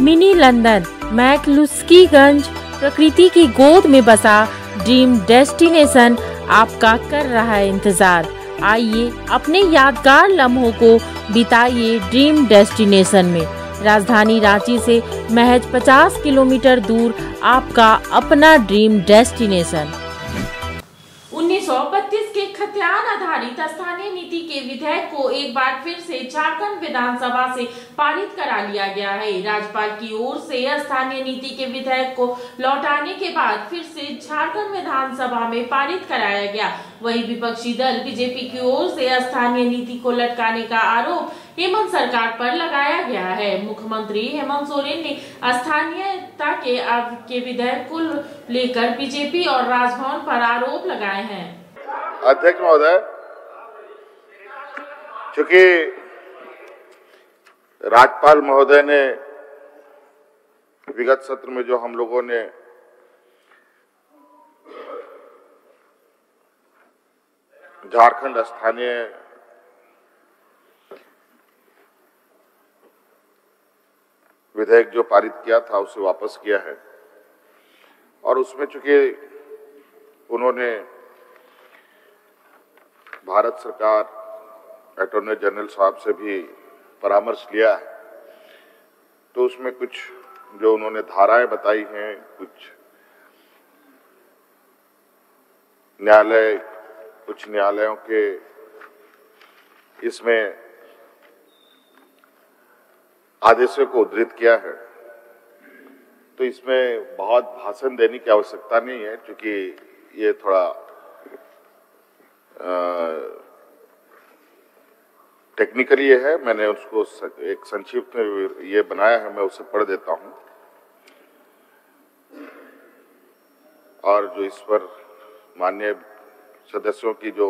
Mini London McCluskieganj प्रकृति की गोद में बसा ड्रीम डेस्टिनेशन आपका कर रहा है इंतजार। आइए अपने यादगार लम्हों को बिताइए ड्रीम डेस्टिनेशन में। राजधानी रांची से महज 50 किलोमीटर दूर आपका अपना ड्रीम डेस्टिनेशन। 1932 के खतियान आधारित स्थानीय नीति के विधेयक को एक बार फिर से झारखंड विधानसभा से पारित करा लिया गया है। राज्यपाल की ओर से स्थानीय नीति के विधेयक को लौटाने के बाद फिर से झारखंड विधानसभा में पारित कराया गया। वहीं विपक्षी दल बीजेपी की ओर से स्थानीय नीति को लटकाने का आरोप हेमंत सरकार पर लगाया गया है। मुख्यमंत्री हेमंत सोरेन ने स्थानीयता के विधेयक को लेकर बीजेपी और राजभवन पर आरोप लगाए हैं। अध्यक्ष महोदय, चूंकि राज्यपाल महोदय ने विगत सत्र में जो हम लोगों ने झारखंड स्थानीय विधेयक जो पारित किया था उसे वापस किया है, और उसमें चूंकि उन्होंने भारत सरकार अटॉर्नी जनरल साहब से भी परामर्श लिया है, तो उसमें कुछ जो उन्होंने धाराएं बताई हैं, कुछ न्यायालयों के इसमें आदेशों को उद्धृत किया है, तो इसमें बहुत भाषण देने की आवश्यकता नहीं है, क्योंकि ये थोड़ा टेक्निकली ये है। मैंने उसको एक संक्षिप्त में ये बनाया है, मैं उसे पढ़ देता हूं। और जो इस पर माननीय सदस्यों की जो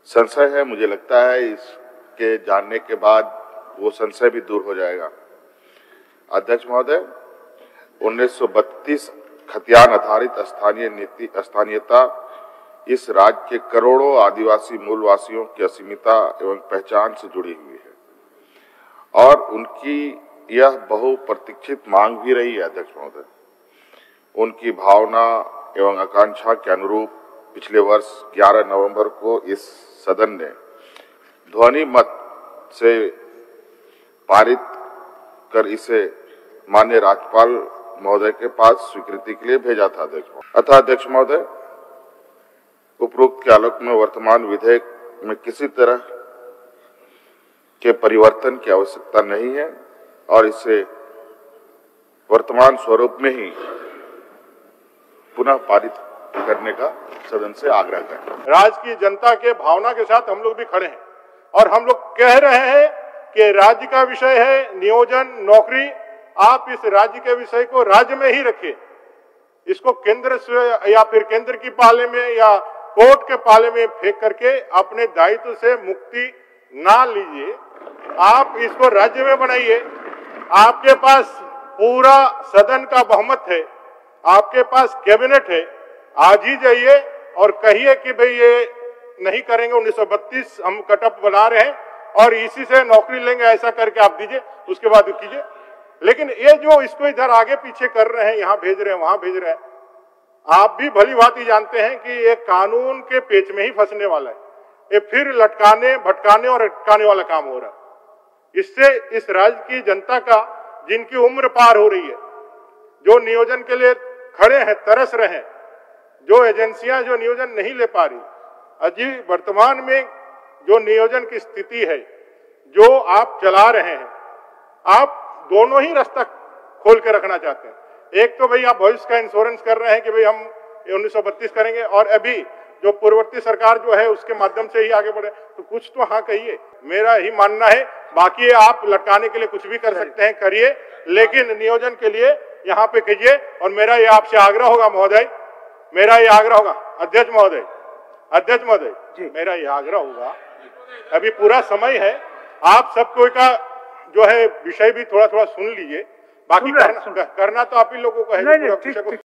संशय है, मुझे लगता है इसके जानने के बाद वो संशय भी दूर हो जाएगा। अध्यक्ष महोदय, 1932 खतियान आधारित स्थानीयता इस राज्य के करोड़ों आदिवासी मूलवासियों की अस्मिता एवं पहचान से जुड़ी हुई है, और उनकी यह बहुप्रतीक्षित मांग भी रही है। अध्यक्ष महोदय, उनकी भावना एवं आकांक्षा के अनुरूप पिछले वर्ष 11 नवंबर को इस सदन ने ध्वनि मत से पारित कर इसे माननीय राज्यपाल महोदय के पास स्वीकृति के लिए भेजा था। अध्यक्ष महोदय, उपरोक्त के आलोक में वर्तमान विधेयक में किसी तरह के परिवर्तन की आवश्यकता नहीं है, और इसे वर्तमान स्वरूप में ही पुनः पारित करने का सदन से आग्रह करें। राज्य की जनता के भावना के साथ हम लोग भी खड़े हैं, और हम लोग कह रहे हैं कि राज्य का विषय है नियोजन, नौकरी। आप इस राज्य के विषय को राज्य में ही रखिए, इसको केंद्र से या फिर केंद्र की पाले में या कोर्ट के पाले में फेंक करके अपने दायित्व से मुक्ति ना लीजिए। आप इसको राज्य में बनाइए। आपके पास पूरा सदन का बहुमत है, आपके पास कैबिनेट है। आज ही जाइए और कहिए कि भाई ये नहीं करेंगे, 1932 हम कटअप बना रहे हैं और इसी से नौकरी लेंगे, ऐसा करके आप दीजिए, उसके बाद कीजिए। लेकिन ये जो इसको इधर आगे पीछे कर रहे हैं, यहाँ भेज रहे हैं, वहां भेज रहे हैं, आप भी भली भांति जानते हैं कि ये कानून के पेच में ही फंसने वाला है। ये फिर लटकाने, भटकाने और अटकाने वाला काम हो रहा है। इससे इस राज्य की जनता का, जिनकी उम्र पार हो रही है, जो नियोजन के लिए खड़े हैं, तरस रहे हैं, जो एजेंसियां जो नियोजन नहीं ले पा रही, अजी वर्तमान में जो नियोजन की स्थिति है, जो आप चला रहे हैं, आप दोनों ही रास्ता खोल के रखना चाहते हैं। एक तो भाई आप भविष्य का इंश्योरेंस कर रहे हैं कि भाई हम 1932 करेंगे, और अभी जो पूर्ववर्ती सरकार जो है उसके माध्यम से ही आगे बढ़े, तो कुछ तो हाँ कहिए। मेरा ही मानना है, बाकी आप लटकाने के लिए कुछ भी कर सकते हैं, करिए, लेकिन नियोजन के लिए यहाँ पे कीजिए। और मेरा ये आपसे आग्रह होगा महोदय, मेरा ये आग्रह होगा अध्यक्ष महोदय, मेरा ये आग्रह होगा, अभी पूरा समय है, आप सब कोई का जो है विषय भी थोड़ा थोड़ा सुन लीजिए, बाकी करना तो आप ही लोगों को है।